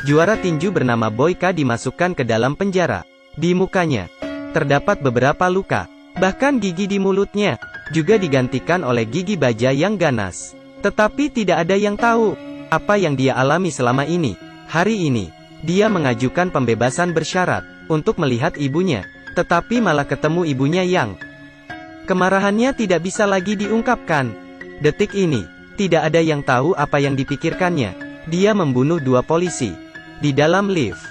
juara tinju bernama Boyka dimasukkan ke dalam penjara. Di mukanya terdapat beberapa luka, bahkan gigi di mulutnya juga digantikan oleh gigi baja yang ganas. Tetapi tidak ada yang tahu apa yang dia alami selama ini. Hari ini, dia mengajukan pembebasan bersyarat untuk melihat ibunya, tetapi malah ketemu ibunya yang kemarahannya tidak bisa lagi diungkapkan. Detik ini, tidak ada yang tahu apa yang dipikirkannya. Dia membunuh 2 polisi di dalam lift,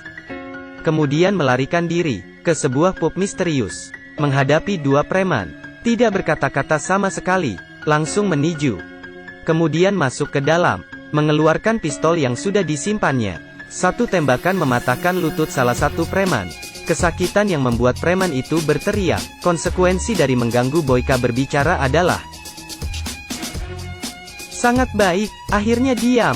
kemudian melarikan diri ke sebuah pub misterius, menghadapi 2 preman, tidak berkata-kata sama sekali, langsung menuju, kemudian masuk ke dalam, mengeluarkan pistol yang sudah disimpannya. 1 tembakan mematahkan lutut salah satu preman. Kesakitan yang membuat preman itu berteriak. Konsekuensi dari mengganggu Boyka berbicara adalah sangat baik, akhirnya diam.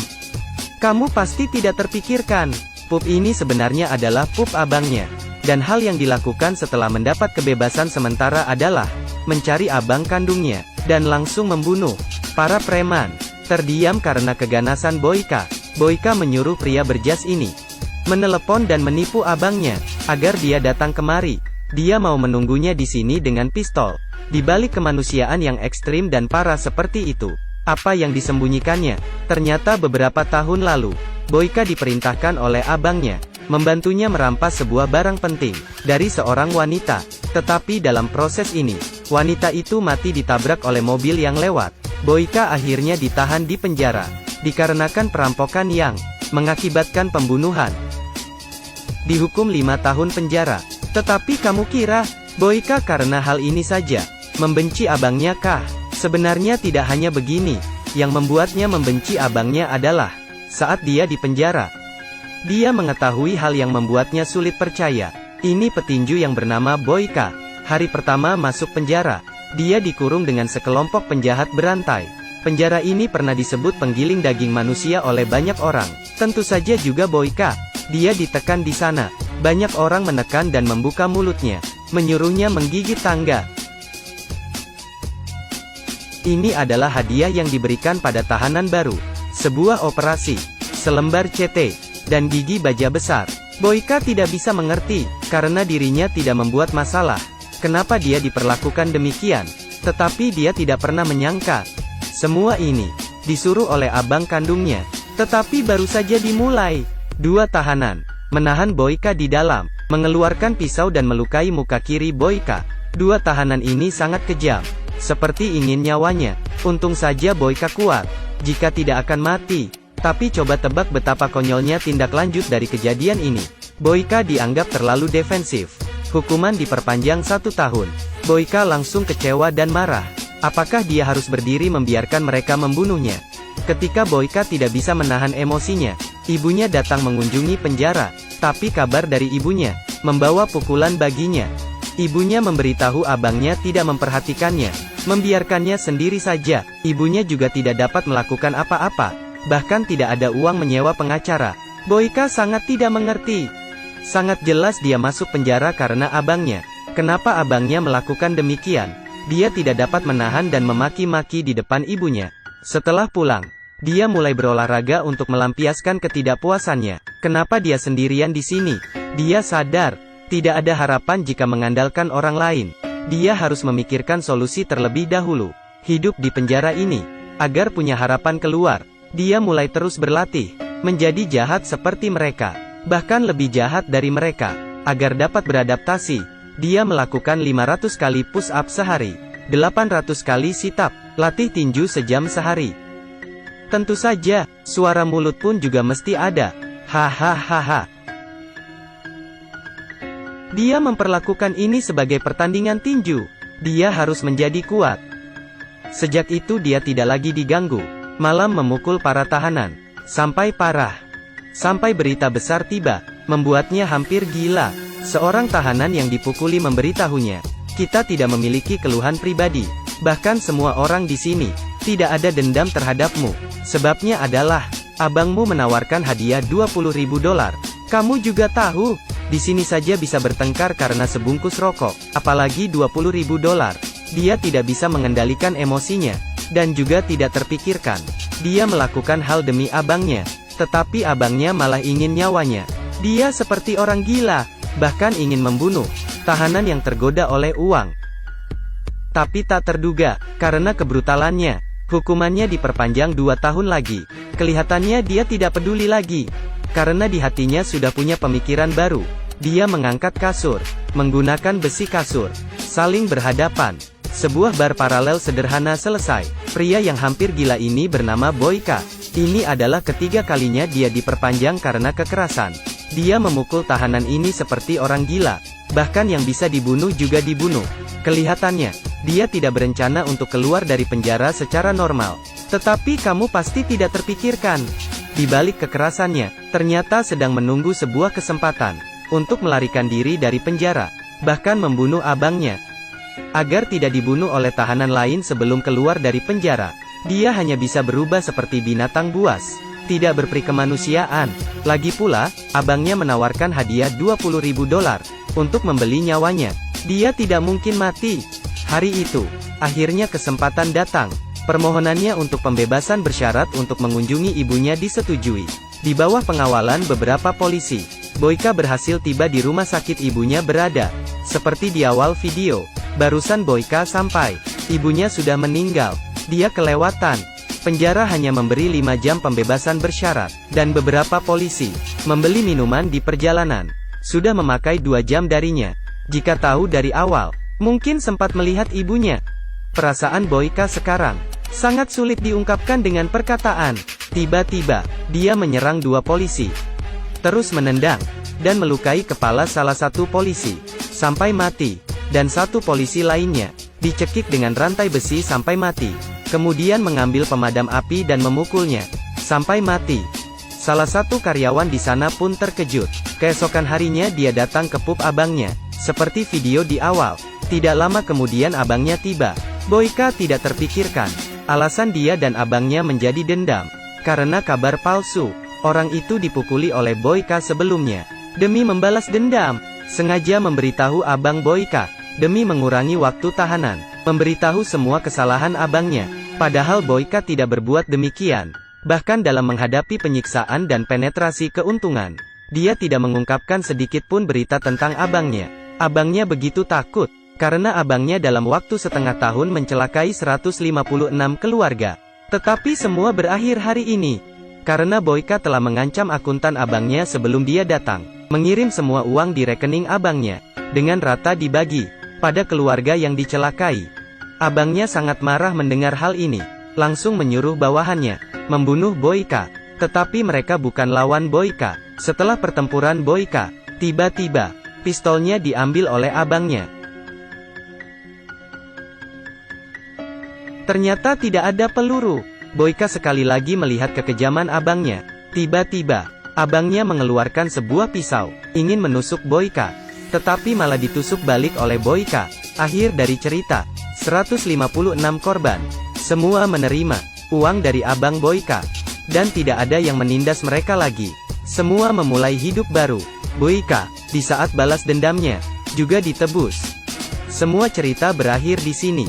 Kamu pasti tidak terpikirkan, pub ini sebenarnya adalah pub abangnya. Dan hal yang dilakukan setelah mendapat kebebasan sementara adalah mencari abang kandungnya, dan langsung membunuh para preman. Terdiam karena keganasan Boyka. Boyka menyuruh pria berjas ini menelepon dan menipu abangnya agar dia datang kemari. Dia mau menunggunya di sini dengan pistol. Di balik kemanusiaan yang ekstrim dan parah seperti itu, apa yang disembunyikannya? Ternyata beberapa tahun lalu, Boyka diperintahkan oleh abangnya membantunya merampas sebuah barang penting dari seorang wanita. Tetapi dalam proses ini, wanita itu mati ditabrak oleh mobil yang lewat. Boyka akhirnya ditahan di penjara dikarenakan perampokan yang mengakibatkan pembunuhan. Dihukum 5 tahun penjara. Tetapi kamu kira Boyka karena hal ini saja membenci abangnya kah? Sebenarnya tidak hanya begini. Yang membuatnya membenci abangnya adalah saat dia di penjara, dia mengetahui hal yang membuatnya sulit percaya. Ini petinju yang bernama Boyka. Hari pertama masuk penjara, dia dikurung dengan sekelompok penjahat berantai. Penjara ini pernah disebut penggiling daging manusia oleh banyak orang. Tentu saja juga Boyka. Dia ditekan di sana. Banyak orang menekan dan membuka mulutnya, menyuruhnya menggigit tangga. Ini adalah hadiah yang diberikan pada tahanan baru. Sebuah operasi, selembar CT, dan gigi baja besar. Boyka tidak bisa mengerti, karena dirinya tidak membuat masalah. Kenapa dia diperlakukan demikian? Tetapi dia tidak pernah menyangka semua ini disuruh oleh abang kandungnya. Tetapi baru saja dimulai. 2 tahanan menahan Boyka di dalam, mengeluarkan pisau dan melukai muka kiri Boyka. 2 tahanan ini sangat kejam, seperti ingin nyawanya. Untung saja Boyka kuat, jika tidak akan mati. Tapi coba tebak betapa konyolnya tindak lanjut dari kejadian ini. Boyka dianggap terlalu defensif. Hukuman diperpanjang 1 tahun. Boyka langsung kecewa dan marah. Apakah dia harus berdiri membiarkan mereka membunuhnya? Ketika Boyka tidak bisa menahan emosinya, ibunya datang mengunjungi penjara. Tapi kabar dari ibunya membawa pukulan baginya. Ibunya memberitahu abangnya tidak memperhatikannya, membiarkannya sendiri saja. Ibunya juga tidak dapat melakukan apa-apa, bahkan tidak ada uang menyewa pengacara. Boyka sangat tidak mengerti. Sangat jelas dia masuk penjara karena abangnya. Kenapa abangnya melakukan demikian? Dia tidak dapat menahan dan memaki-maki di depan ibunya. Setelah pulang, dia mulai berolahraga untuk melampiaskan ketidakpuasannya. Kenapa dia sendirian di sini? Dia sadar tidak ada harapan jika mengandalkan orang lain. Dia harus memikirkan solusi terlebih dahulu. Hidup di penjara ini, agar punya harapan keluar, dia mulai terus berlatih menjadi jahat seperti mereka, bahkan lebih jahat dari mereka. Agar dapat beradaptasi, dia melakukan 500 kali push up sehari, 800 kali sit up, latih tinju sejam sehari. Tentu saja, suara mulut pun juga mesti ada. Hahaha. Dia memperlakukan ini sebagai pertandingan tinju. Dia harus menjadi kuat. Sejak itu dia tidak lagi diganggu, malam memukul para tahanan, sampai parah. Sampai berita besar tiba, membuatnya hampir gila. Seorang tahanan yang dipukuli memberitahunya, kita tidak memiliki keluhan pribadi. Bahkan semua orang di sini tidak ada dendam terhadapmu. Sebabnya adalah, abangmu menawarkan hadiah $20.000. Kamu juga tahu, di sini saja bisa bertengkar karena sebungkus rokok, apalagi $20.000. Dia tidak bisa mengendalikan emosinya, dan juga tidak terpikirkan. Dia melakukan hal demi abangnya. Tetapi abangnya malah ingin nyawanya. Dia seperti orang gila, bahkan ingin membunuh tahanan yang tergoda oleh uang. Tapi tak terduga, karena kebrutalannya, hukumannya diperpanjang 2 tahun lagi. Kelihatannya dia tidak peduli lagi, karena di hatinya sudah punya pemikiran baru. Dia mengangkat kasur, menggunakan besi kasur, saling berhadapan. Sebuah bar paralel sederhana selesai. Pria yang hampir gila ini bernama Boyka. Ini adalah ketiga kalinya dia diperpanjang karena kekerasan. Dia memukul tahanan ini seperti orang gila. Bahkan yang bisa dibunuh juga dibunuh. Kelihatannya, dia tidak berencana untuk keluar dari penjara secara normal. Tetapi kamu pasti tidak terpikirkan, di balik kekerasannya, ternyata sedang menunggu sebuah kesempatan untuk melarikan diri dari penjara, bahkan membunuh abangnya. Agar tidak dibunuh oleh tahanan lain sebelum keluar dari penjara, dia hanya bisa berubah seperti binatang buas, tidak berperi kemanusiaan. Lagi pula, abangnya menawarkan hadiah $20.000 untuk membeli nyawanya. Dia tidak mungkin mati. Hari itu, akhirnya kesempatan datang. Permohonannya untuk pembebasan bersyarat untuk mengunjungi ibunya disetujui. Di bawah pengawalan beberapa polisi, Boyka berhasil tiba di rumah sakit ibunya berada. Seperti di awal video, barusan Boyka sampai, ibunya sudah meninggal. Dia kelewatan. Penjara hanya memberi 5 jam pembebasan bersyarat, dan beberapa polisi membeli minuman di perjalanan. Sudah memakai 2 jam darinya. Jika tahu dari awal, mungkin sempat melihat ibunya. Perasaan Boyka sekarang sangat sulit diungkapkan dengan perkataan. Tiba-tiba, dia menyerang 2 polisi, terus menendang dan melukai kepala salah satu polisi sampai mati, dan 1 polisi lainnya dicekik dengan rantai besi sampai mati. Kemudian mengambil pemadam api dan memukulnya sampai mati. Salah satu karyawan di sana pun terkejut. Keesokan harinya dia datang ke pub abangnya, seperti video di awal. Tidak lama kemudian abangnya tiba. Boyka tidak terpikirkan. Alasan dia dan abangnya menjadi dendam, karena kabar palsu. Orang itu dipukuli oleh Boyka sebelumnya. Demi membalas dendam, sengaja memberitahu abang Boyka, demi mengurangi waktu tahanan, memberitahu semua kesalahan abangnya. Padahal Boyka tidak berbuat demikian. Bahkan dalam menghadapi penyiksaan dan penetrasi keuntungan, dia tidak mengungkapkan sedikit pun berita tentang abangnya. Abangnya begitu takut, karena abangnya dalam waktu setengah tahun mencelakai 156 keluarga. Tetapi semua berakhir hari ini, karena Boyka telah mengancam akuntan abangnya sebelum dia datang, mengirim semua uang di rekening abangnya, dengan rata dibagi pada keluarga yang dicelakai. Abangnya sangat marah mendengar hal ini, langsung menyuruh bawahannya membunuh Boyka. Tetapi mereka bukan lawan Boyka. Setelah pertempuran Boyka, tiba-tiba, pistolnya diambil oleh abangnya. Ternyata tidak ada peluru. Boyka sekali lagi melihat kekejaman abangnya. Tiba-tiba, abangnya mengeluarkan sebuah pisau, ingin menusuk Boyka. Tetapi malah ditusuk balik oleh Boyka. Akhir dari cerita, 156 korban. Semua menerima uang dari abang Boyka, dan tidak ada yang menindas mereka lagi. Semua memulai hidup baru. Boyka, di saat balas dendamnya, juga ditebus. Semua cerita berakhir di sini.